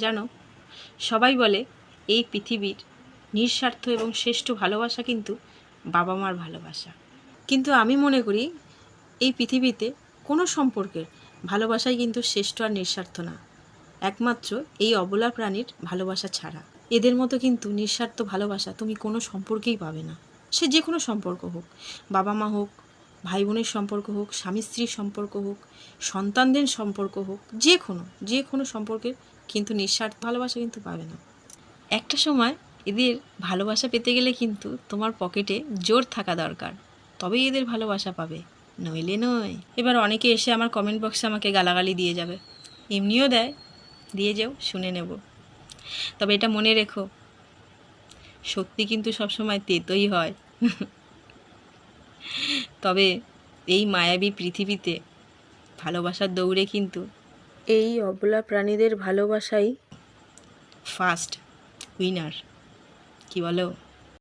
জানো, সবাই বলে এই পৃথিবীর নিঃস্বার্থ এবং শ্রেষ্ঠ ভালোবাসা কিন্তু বাবা মার ভালোবাসা। কিন্তু আমি মনে করি এই পৃথিবীতে কোনো সম্পর্কের ভালোবাসাই কিন্তু শ্রেষ্ঠ আর নিঃস্বার্থ না, একমাত্র এই অবলা প্রাণীর ভালোবাসা ছাড়া। এদের মতো কিন্তু নিঃস্বার্থ ভালোবাসা তুমি কোনো সম্পর্কেই পাবে না। সে যে কোনো সম্পর্ক হোক, বাবা মা হোক, ভাই বোনের সম্পর্ক হোক, স্বামী স্ত্রীর সম্পর্ক হোক, সন্তানদের সম্পর্ক হোক, যে কোনো সম্পর্কের কিন্তু নিঃস্বার্থ ভালোবাসা কিন্তু পাবে না। একটা সময় এদের ভালোবাসা পেতে গেলে কিন্তু তোমার পকেটে জোর থাকা দরকার, তবেই এদের ভালোবাসা পাবে, নইলে নয়। এবার অনেকে এসে আমার কমেন্ট বক্সে আমাকে গালাগালি দিয়ে যাবে, এমনিও দেয়, দিয়ে যাও, শুনে নেব। তবে এটা মনে রেখো, সত্যি কিন্তু সবসময় তেতোই হয়। তবে এই মায়াবী পৃথিবীতে ভালোবাসার দৌড়ে কিন্তু এই অবলা প্রাণীদের ভালোবাসাই ফার্স্ট উইনার। কি বলো?